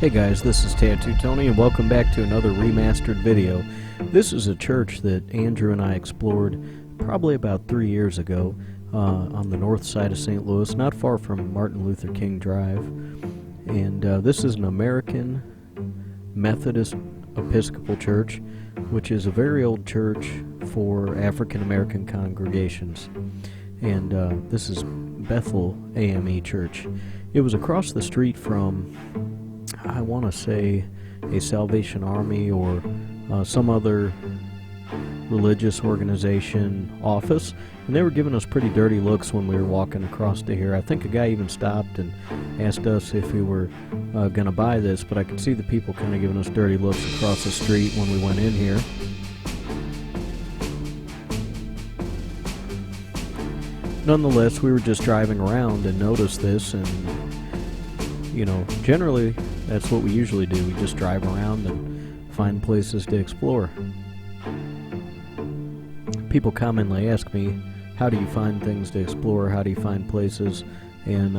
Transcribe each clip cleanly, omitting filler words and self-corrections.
Hey guys, this is Tattoo Tony and welcome back to another remastered video. This is a church that Andrew and I explored probably about 3 years ago on the north side of St. Louis, not far from Martin Luther King Drive. And this is an American Methodist Episcopal Church, which is a very old church for African American congregations. And this is Bethel AME Church. It was across the street from, I want to say, a Salvation Army or some other religious organization office, and they were giving us pretty dirty looks when we were walking across to here. I think a guy even stopped and asked us if we were going to buy this, but I could see the people kind of giving us dirty looks across the street when we went in here. Nonetheless, we were just driving around and noticed this, and you know, generally that's what we usually do. We just drive around and find places to explore. People commonly ask me, how do you find things to explore? How do you find places? And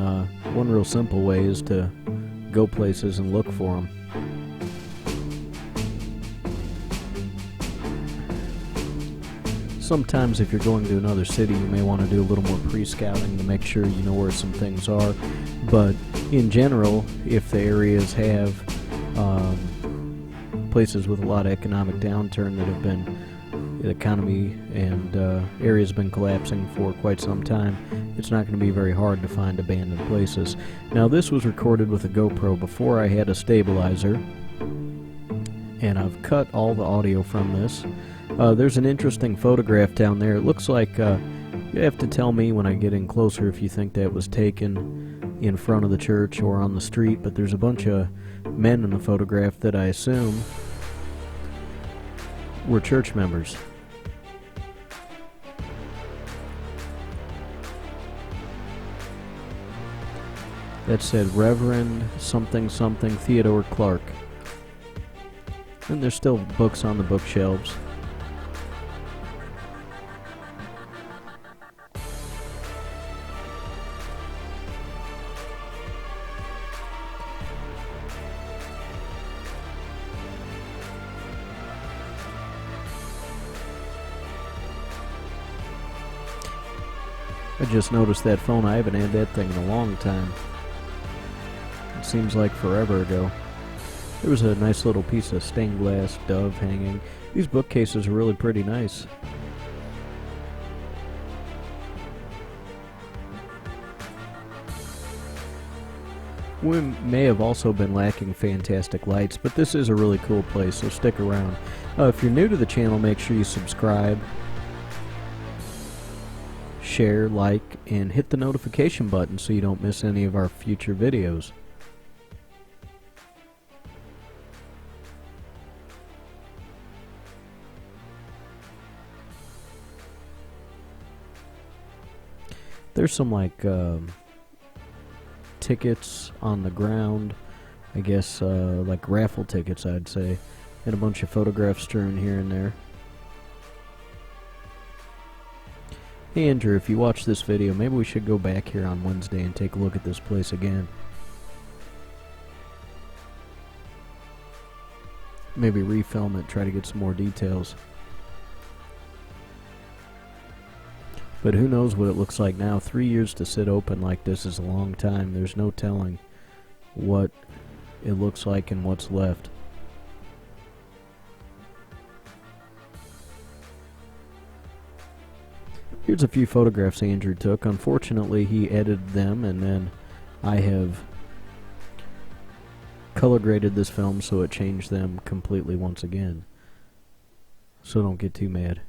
one real simple way is to go places and look for them. Sometimes if you're going to another city, you may want to do a little more pre-scouting to make sure you know where some things are. But in general, if the areas have places with a lot of economic downturn that have been, the economy and areas have been collapsing for quite some time, it's not going to be very hard to find abandoned places. Now, this was recorded with a GoPro before I had a stabilizer, and I've cut all the audio from this. There's an interesting photograph down there. It looks like, you have to tell me when I get in closer if you think that was taken in front of the church or on the street, but there's a bunch of men in the photograph that I assume were church members. That said Reverend something something Theodore Clark. And there's still books on the bookshelves. I just noticed that phone. I haven't had that thing in a long time. It seems like forever ago. There was a nice little piece of stained glass dove hanging. These bookcases are really pretty nice. We may have also been lacking fantastic lights, but this is a really cool place, so stick around. If you're new to the channel, make sure you subscribe, share, like, and hit the notification button so you don't miss any of our future videos. There's some like tickets on the ground, I guess like raffle tickets, I'd say, and a bunch of photographs strewn here and there. Hey Andrew, if you watch this video, maybe we should go back here on Wednesday and take a look at this place again. Maybe refilm it, try to get some more details. But who knows what it looks like now. 3 years to sit open like this is a long time. There's no telling what it looks like and what's left. Here's a few photographs Andrew took. Unfortunately, he edited them, and then I have color graded this film so it changed them completely once again. So don't get too mad.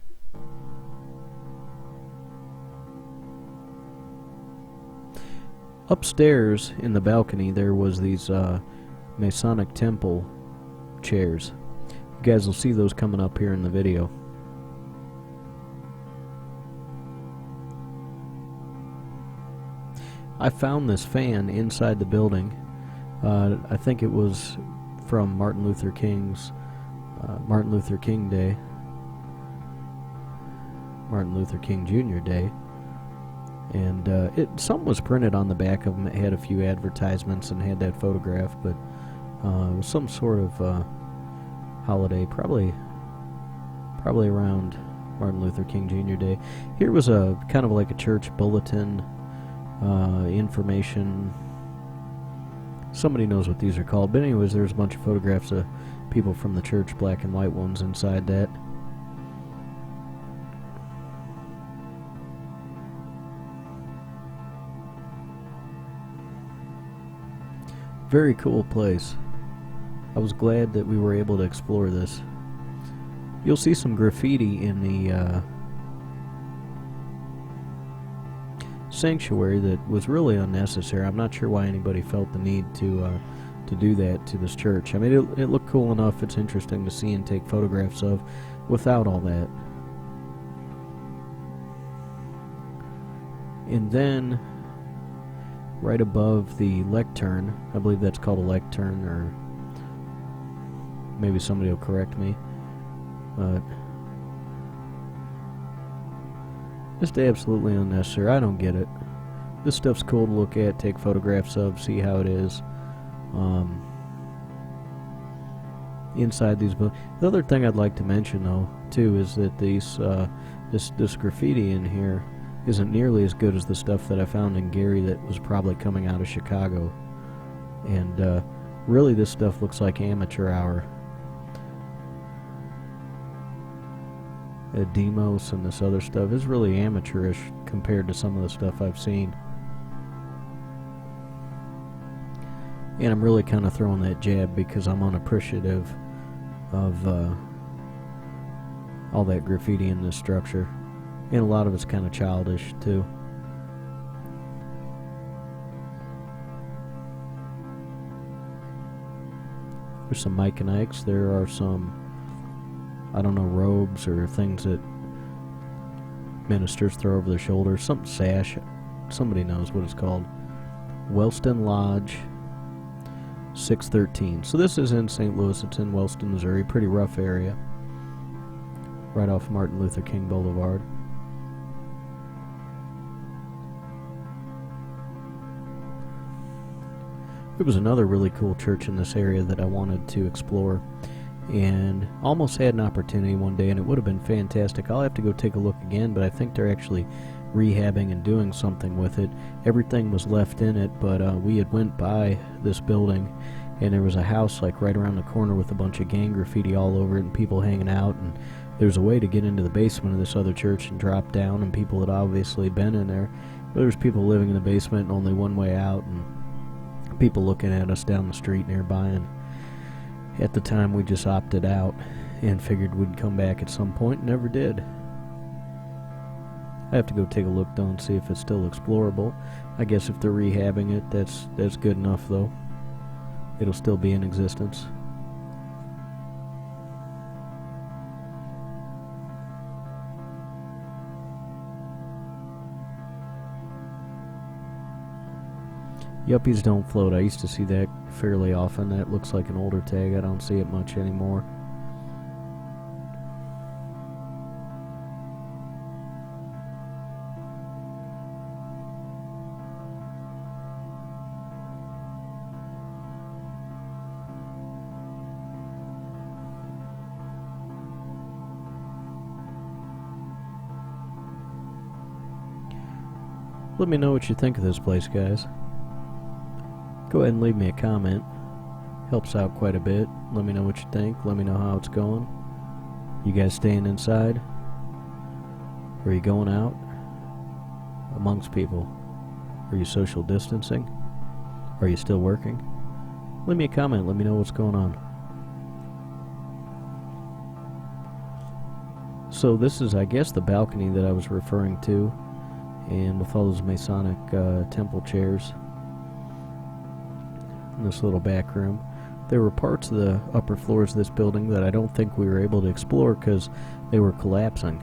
Upstairs in the balcony there was these Masonic Temple Chairs. You guys will see those coming up here in the video. I found this fan inside the building. I think it was from Martin Luther King Day, Martin Luther King Jr. Day. And something was printed on the back of them. It had a few advertisements and had that photograph, but It was some sort of holiday, probably around Martin Luther King Jr. Day. Here was a kind of like a church bulletin, information. Somebody knows what these are called, but anyways, there's a bunch of photographs of people from the church, black and white ones, inside that. Very cool place. I was glad that we were able to explore this. You'll see some graffiti in the sanctuary that was really unnecessary. I'm not sure why anybody felt the need to do that to this church. I mean, it looked cool enough. It's interesting to see and take photographs of without all that. And then right above the lectern, I believe that's called a lectern, or maybe somebody will correct me, but just absolutely unnecessary. I don't get it. This stuff's cool to look at, take photographs of, see how it is. Inside these buildings. The other thing I'd like to mention, though, too, is that this graffiti in here isn't nearly as good as the stuff that I found in Gary that was probably coming out of Chicago. And really, this stuff looks like amateur hour. Demos and this other stuff is really amateurish compared to some of the stuff I've seen. And I'm really kind of throwing that jab because I'm unappreciative of all that graffiti in this structure. And a lot of it's kind of childish, too. There's some Mike and Ikes. There are some, I don't know, robes or things that ministers throw over their shoulders. Some sash. Somebody knows what it's called. Wellston Lodge 613. So this is in St. Louis. It's in Wellston, Missouri. Pretty rough area. Right off Martin Luther King Boulevard. There was another really cool church in this area that I wanted to explore, and almost had an opportunity one day, and it would have been fantastic. I'll have to go take a look again, but I think they're actually rehabbing and doing something with it. Everything was left in it, but we had went by this building, and there was a house like right around the corner with a bunch of gang graffiti all over it and people hanging out, and there's a way to get into the basement of this other church and drop down, and people had obviously been in there. But there's people living in the basement and only one way out, and people looking at us down the street nearby, and at the time we just opted out and figured we'd come back at some point, and never did. I have to go take a look though and see if it's still explorable. I guess if they're rehabbing it, that's good enough though. It'll still be in existence. Yuppies don't float. I used to see that fairly often. That looks like an older tag. I don't see it much anymore. Let me know what you think of this place, guys. Go ahead and leave me a comment. Helps out quite a bit. Let me know what you think. Let me know how it's going. You guys staying inside? Or are you going out amongst people? Are you social distancing? Are you still working? Leave me a comment. Let me know what's going on. So this is, I guess, the balcony that I was referring to, and with all those Masonic Temple chairs in this little back room. There were parts of the upper floors of this building that I don't think we were able to explore because they were collapsing.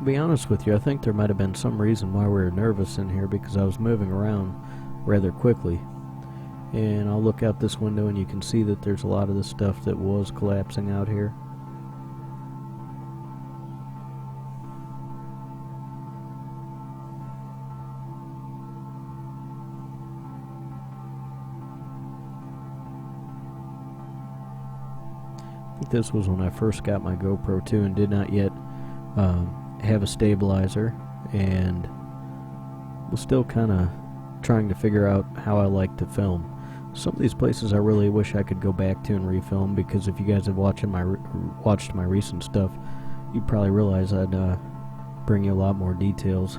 be honest with you, I think there might have been some reason why we were nervous in here, because I was moving around rather quickly. And I'll look out this window and you can see that there's a lot of the stuff that was collapsing out here. I think this was when I first got my GoPro 2 and did not yet have a stabilizer, and was still kind of trying to figure out how I like to film. Some of these places I really wish I could go back to and refilm, because if you guys have watched my recent stuff, you'd probably realize I'd bring you a lot more details.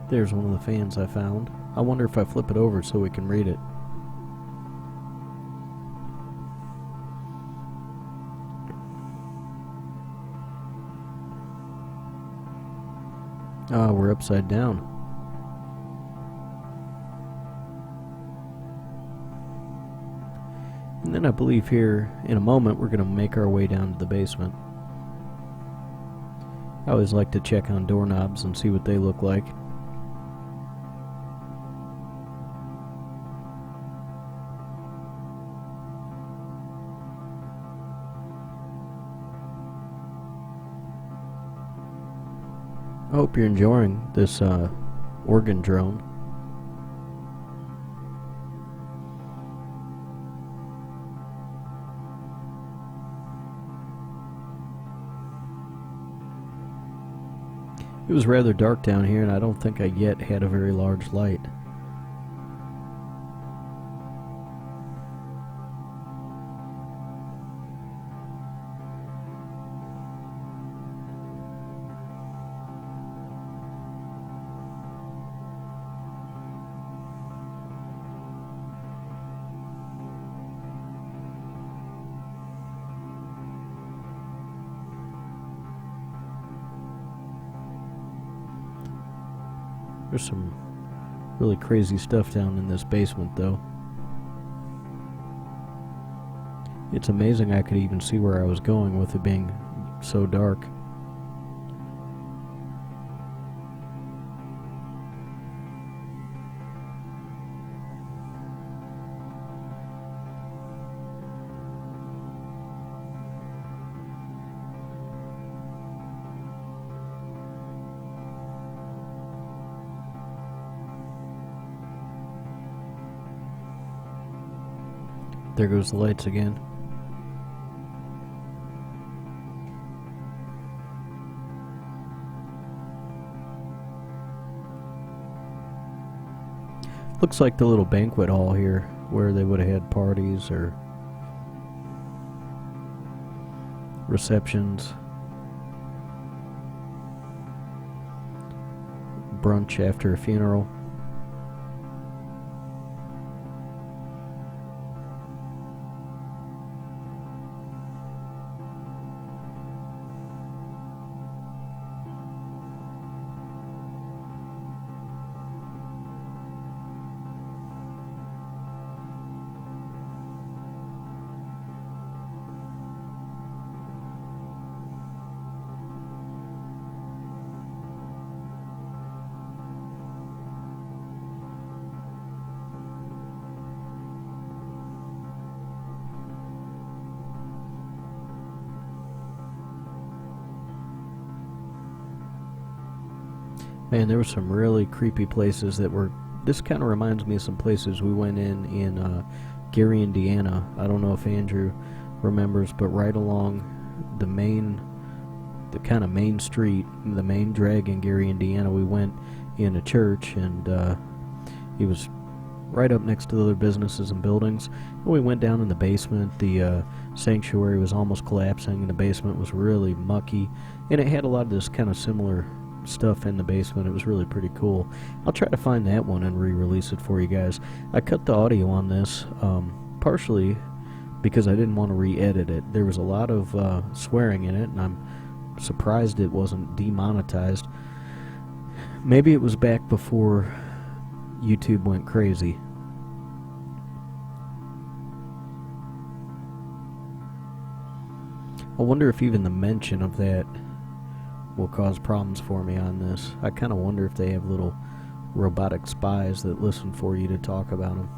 There's one of the fans I found. I wonder if I flip it over so we can read it. Ah, we're upside down. And then I believe here, in a moment, we're going to make our way down to the basement. I always like to check on doorknobs and see what they look like. I hope you're enjoying this organ drone. It was rather dark down here, and I don't think I yet had a very large light. There's some really crazy stuff down in this basement, though. It's amazing I could even see where I was going with it being so dark. There goes the lights again. Looks like the little banquet hall here, where they would have had parties or receptions, brunch after a funeral. Man, there were some really creepy places that were... This kind of reminds me of some places we went in Gary, Indiana. I don't know if Andrew remembers, but right along the kind of main street, the main drag in Gary, Indiana, we went in a church, and it was right up next to the other businesses and buildings. And we went down in the basement. The sanctuary was almost collapsing, and the basement was really mucky, and it had a lot of this kind of similar stuff in the basement. It was really pretty cool. I'll try to find that one and re-release it for you guys. I cut the audio on this partially because I didn't want to re-edit it. There was a lot of swearing in it, and I'm surprised it wasn't demonetized. Maybe it was back before YouTube went crazy. I wonder if even the mention of that will cause problems for me on this. I kind of wonder if they have little robotic spies that listen for you to talk about them.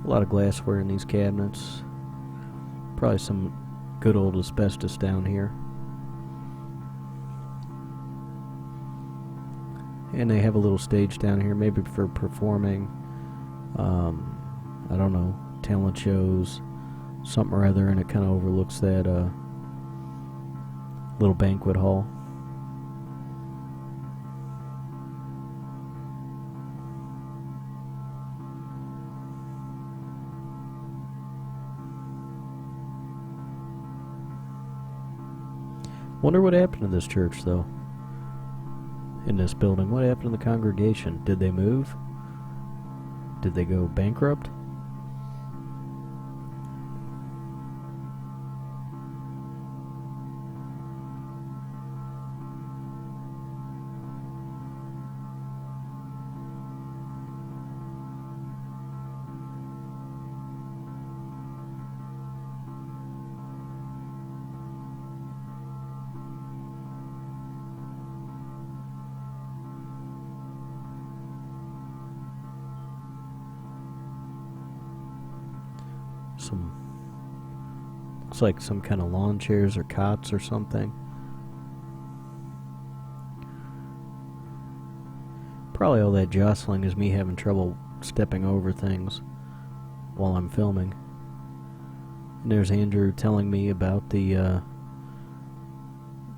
A lot of glassware in these cabinets. Probably some good old asbestos down here. And they have a little stage down here, maybe for performing, I don't know, talent shows, something or other, and it kind of overlooks that little banquet hall. Wonder what happened to this church, though. In this building, what happened to the congregation? Did they move? Did they go bankrupt? Looks like some kind of lawn chairs or cots or something. Probably all that jostling is me having trouble stepping over things while I'm filming. And there's Andrew telling me about the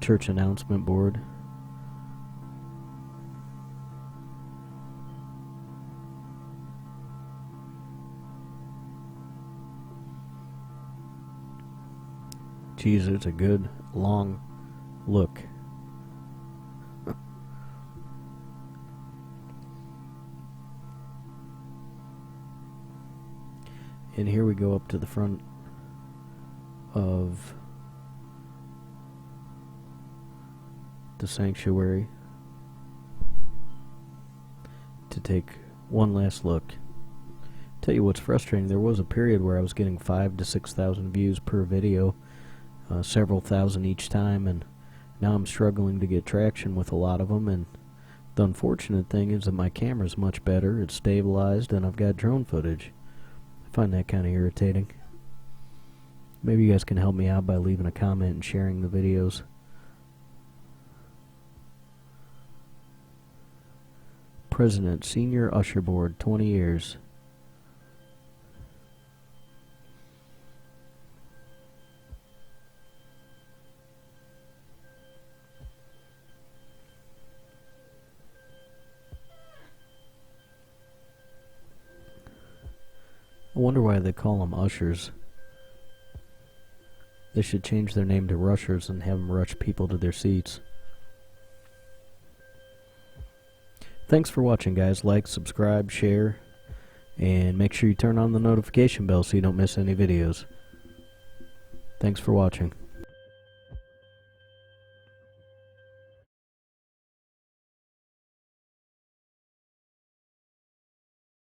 church announcement board. Geez, it's a good long look. And here we go up to the front of the sanctuary to take one last look. Tell you what's frustrating, there was a period where I was getting 5,000 to 6,000 views per video. Several thousand each time, and now I'm struggling to get traction with a lot of them. And the unfortunate thing is that my camera's much better, it's stabilized, and I've got drone footage. I find that kind of irritating. Maybe you guys can help me out by leaving a comment and sharing the videos. President, Senior Usher Board, 20 years. I wonder why they call them ushers. They should change their name to rushers and have them rush people to their seats. Thanks for watching, guys. Like, subscribe, share, and make sure you turn on the notification bell so you don't miss any videos. Thanks for watching.